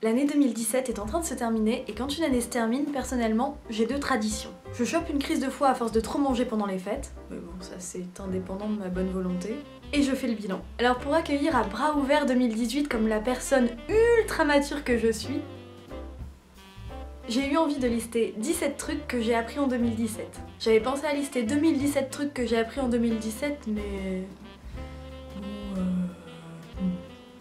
L'année 2017 est en train de se terminer et quand une année se termine, personnellement, j'ai deux traditions. Je chope une crise de foie à force de trop manger pendant les fêtes, mais bon, ça c'est indépendant de ma bonne volonté, et je fais le bilan. Alors pour accueillir à bras ouverts 2018 comme la personne ultra mature que je suis, j'ai eu envie de lister 17 trucs que j'ai appris en 2017. J'avais pensé à lister 2017 trucs que j'ai appris en 2017, mais...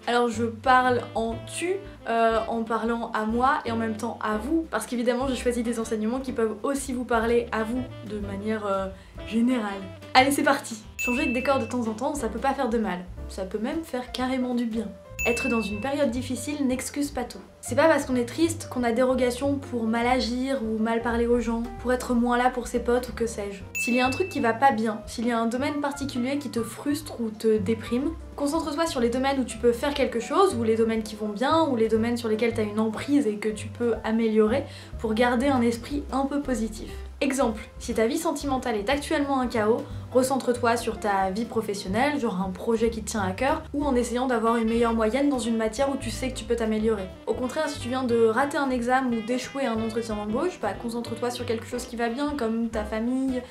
Alors je parle en tu, en parlant à moi et en même temps à vous, parce qu'évidemment j'ai choisi des enseignements qui peuvent aussi vous parler à vous de manière générale. Allez c'est parti! Changer de décor de temps en temps, ça peut pas faire de mal. Ça peut même faire carrément du bien. Être dans une période difficile n'excuse pas tout. C'est pas parce qu'on est triste qu'on a dérogation pour mal agir ou mal parler aux gens, pour être moins là pour ses potes ou que sais-je. S'il y a un truc qui va pas bien, s'il y a un domaine particulier qui te frustre ou te déprime, concentre-toi sur les domaines où tu peux faire quelque chose, ou les domaines qui vont bien, ou les domaines sur lesquels t'as une emprise et que tu peux améliorer pour garder un esprit un peu positif. Exemple, si ta vie sentimentale est actuellement un chaos, recentre-toi sur ta vie professionnelle, genre un projet qui te tient à cœur, ou en essayant d'avoir une meilleure moyenne dans une matière où tu sais que tu peux t'améliorer. Au contraire, si tu viens de rater un examen ou d'échouer à un entretien d'embauche, bah concentre-toi sur quelque chose qui va bien, comme ta famille,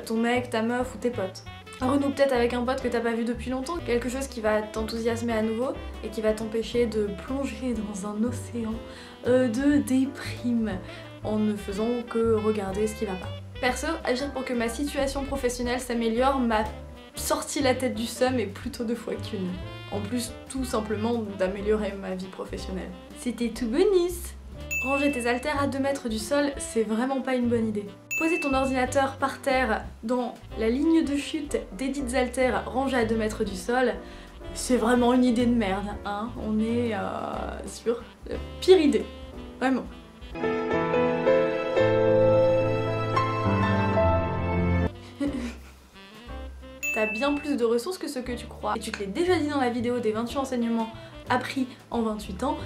ton mec, ta meuf ou tes potes. Renoue peut-être avec un pote que t'as pas vu depuis longtemps, quelque chose qui va t'enthousiasmer à nouveau et qui va t'empêcher de plonger dans un océan de déprime en ne faisant que regarder ce qui va pas. Perso, agir pour que ma situation professionnelle s'améliore m'a sorti la tête du seum et plutôt 2 fois qu'une. En plus, tout simplement d'améliorer ma vie professionnelle. C'était tout bonus! Ranger tes haltères à 2 mètres du sol, c'est vraiment pas une bonne idée. Poser ton ordinateur par terre dans la ligne de chute des dites haltères rangées à 2 mètres du sol, c'est vraiment une idée de merde, hein. On est sur la pire idée. Vraiment. T'as bien plus de ressources que ce que tu crois. Et tu te l'es déjà dit dans la vidéo des 28 enseignements appris en 28 ans,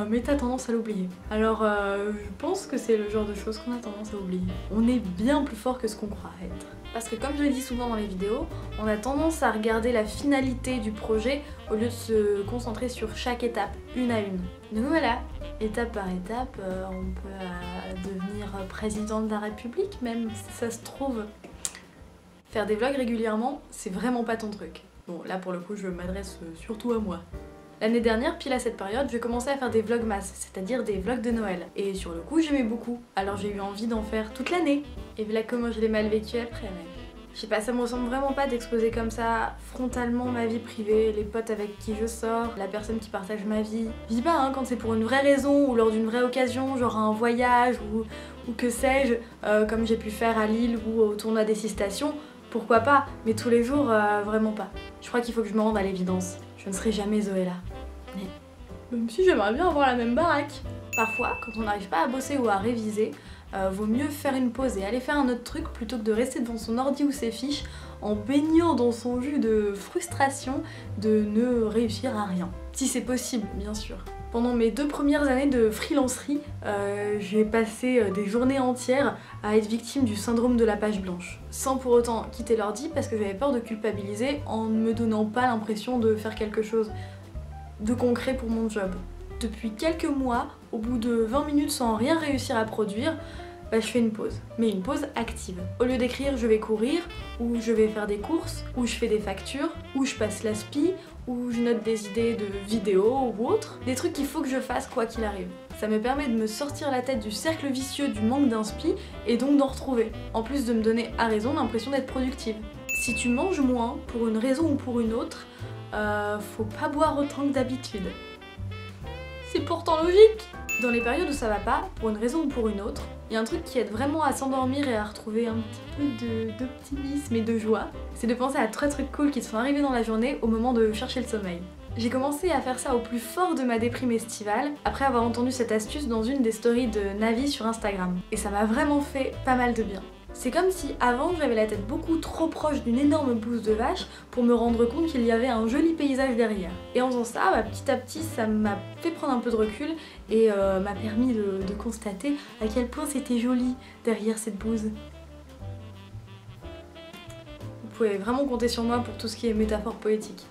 mais t'as tendance à l'oublier. Alors je pense que c'est le genre de choses qu'on a tendance à oublier. On est bien plus fort que ce qu'on croit être. Parce que comme je le dis souvent dans les vidéos, on a tendance à regarder la finalité du projet au lieu de se concentrer sur chaque étape, une à une. Donc voilà, étape par étape, on peut devenir président de la République même, si ça se trouve. Faire des vlogs régulièrement, c'est vraiment pas ton truc. Bon, là pour le coup, je m'adresse surtout à moi. L'année dernière, pile à cette période, j'ai commencé à faire des vlogmas, c'est-à-dire des vlogs de Noël. Et sur le coup, j'aimais beaucoup, alors j'ai eu envie d'en faire toute l'année. Et voilà comment je l'ai mal vécu après, mec. Je sais pas, ça me ressemble vraiment pas d'exposer comme ça frontalement ma vie privée, les potes avec qui je sors, la personne qui partage ma vie. Je dis pas hein, quand c'est pour une vraie raison ou lors d'une vraie occasion, genre un voyage ou que sais-je, comme j'ai pu faire à Lille ou au tournoi des 6 stations. Pourquoi pas, mais tous les jours, vraiment pas. Je crois qu'il faut que je me rende à l'évidence. Je ne serai jamais Zoéla. Mais même si j'aimerais bien avoir la même baraque. Parfois, quand on n'arrive pas à bosser ou à réviser, vaut mieux faire une pause et aller faire un autre truc plutôt que de rester devant son ordi ou ses fiches en baignant dans son jus de frustration de ne réussir à rien. Si c'est possible, bien sûr. Pendant mes 2 premières années de freelancerie, j'ai passé des journées entières à être victime du syndrome de la page blanche. Sans pour autant quitter l'ordi parce que j'avais peur de culpabiliser en ne me donnant pas l'impression de faire quelque chose de concret pour mon job. Depuis quelques mois, au bout de 20 minutes sans rien réussir à produire, je fais une pause. Mais une pause active. Au lieu d'écrire, je vais courir, ou je vais faire des courses, ou je fais des factures, ou je passe l'aspi, ou je note des idées de vidéos ou autres. Des trucs qu'il faut que je fasse quoi qu'il arrive. Ça me permet de me sortir la tête du cercle vicieux du manque d'inspi et donc d'en retrouver. En plus de me donner à raison l'impression d'être productive. Si tu manges moins, pour une raison ou pour une autre, faut pas boire autant que d'habitude. C'est pourtant logique! Dans les périodes où ça va pas, pour une raison ou pour une autre, il y a un truc qui aide vraiment à s'endormir et à retrouver un petit peu d'optimisme et de joie, c'est de penser à 3 trucs cool qui te sont arrivés dans la journée au moment de chercher le sommeil. J'ai commencé à faire ça au plus fort de ma déprime estivale, après avoir entendu cette astuce dans une des stories de Navi sur Instagram. Et ça m'a vraiment fait pas mal de bien. C'est comme si avant j'avais la tête beaucoup trop proche d'une énorme bouse de vache pour me rendre compte qu'il y avait un joli paysage derrière. Et en faisant ça, petit à petit, ça m'a fait prendre un peu de recul et m'a permis de constater à quel point c'était joli derrière cette bouse. Vous pouvez vraiment compter sur moi pour tout ce qui est métaphore poétique.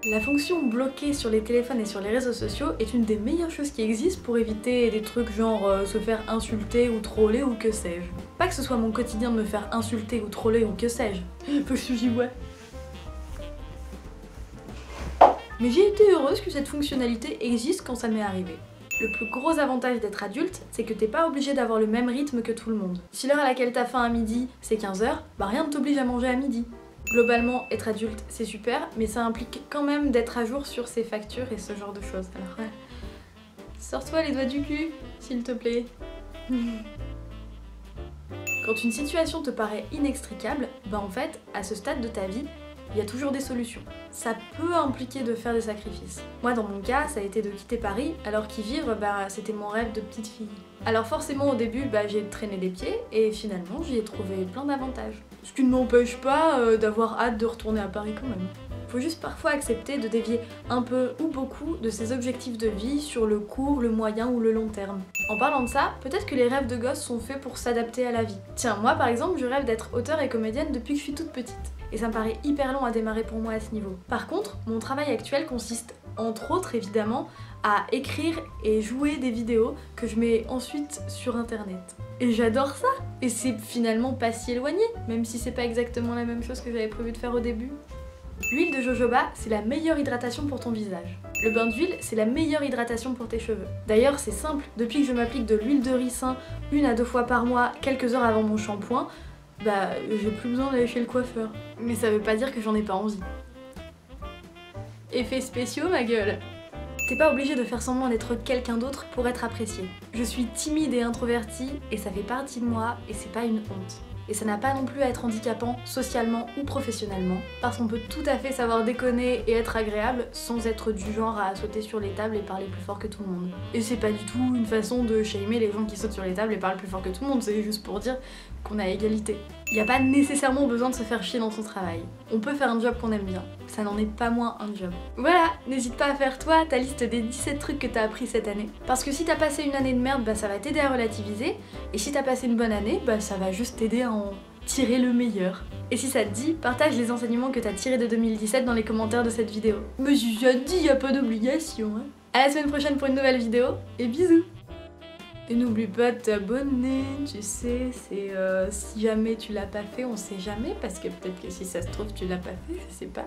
La fonction bloquer sur les téléphones et sur les réseaux sociaux est une des meilleures choses qui existent pour éviter des trucs genre se faire insulter ou troller ou que sais-je. Pas que ce soit mon quotidien de me faire insulter ou troller ou que sais-je. Faut que j'y vois. Mais j'ai été heureuse que cette fonctionnalité existe quand ça m'est arrivé. Le plus gros avantage d'être adulte, c'est que t'es pas obligé d'avoir le même rythme que tout le monde. Si l'heure à laquelle t'as faim à midi, c'est 15h, bah rien ne t'oblige à manger à midi. Globalement, être adulte, c'est super, mais ça implique quand même d'être à jour sur ses factures et ce genre de choses. Alors ouais, sors-toi les doigts du cul, s'il te plaît. Quand une situation te paraît inextricable, bah en fait, à ce stade de ta vie, il y a toujours des solutions. Ça peut impliquer de faire des sacrifices. Moi dans mon cas, ça a été de quitter Paris, alors qu'y vivre, bah c'était mon rêve de petite fille. Alors forcément au début, bah j'ai traîné des pieds, et finalement j'y ai trouvé plein d'avantages. Ce qui ne m'empêche pas d'avoir hâte de retourner à Paris quand même. Faut juste parfois accepter de dévier un peu ou beaucoup de ses objectifs de vie sur le court, le moyen ou le long terme. En parlant de ça, peut-être que les rêves de gosse sont faits pour s'adapter à la vie. Tiens, moi par exemple, je rêve d'être auteure et comédienne depuis que je suis toute petite. Et ça me paraît hyper long à démarrer pour moi à ce niveau. Par contre, mon travail actuel consiste, entre autres évidemment, à écrire et jouer des vidéos que je mets ensuite sur internet. Et j'adore ça! Et c'est finalement pas si éloigné, même si c'est pas exactement la même chose que j'avais prévu de faire au début. L'huile de jojoba, c'est la meilleure hydratation pour ton visage. Le bain d'huile, c'est la meilleure hydratation pour tes cheveux. D'ailleurs, c'est simple, depuis que je m'applique de l'huile de ricin 1 à 2 fois par mois, quelques heures avant mon shampoing, bah j'ai plus besoin d'aller chez le coiffeur. Mais ça veut pas dire que j'en ai pas envie. Effets spéciaux, ma gueule! T'es pas obligé de faire semblant d'être quelqu'un d'autre pour être apprécié. Je suis timide et introvertie, et ça fait partie de moi, et c'est pas une honte. Et ça n'a pas non plus à être handicapant, socialement ou professionnellement, parce qu'on peut tout à fait savoir déconner et être agréable sans être du genre à sauter sur les tables et parler plus fort que tout le monde. Et c'est pas du tout une façon de shamer les gens qui sautent sur les tables et parlent plus fort que tout le monde, c'est juste pour dire qu'on a égalité. Y a pas nécessairement besoin de se faire chier dans son travail. On peut faire un job qu'on aime bien. Ça n'en est pas moins un job. Voilà, n'hésite pas à faire toi ta liste des 17 trucs que t'as appris cette année. Parce que si t'as passé une année de merde, bah ça va t'aider à relativiser. Et si t'as passé une bonne année, bah ça va juste t'aider à en tirer le meilleur. Et si ça te dit, partage les enseignements que t'as tirés de 2017 dans les commentaires de cette vidéo. Mais si ça te dit, y a pas d'obligation, hein. À la semaine prochaine pour une nouvelle vidéo, et bisous! Et n'oublie pas de t'abonner, tu sais, c'est si jamais tu l'as pas fait, on sait jamais, parce que peut-être que si ça se trouve tu l'as pas fait, je sais pas.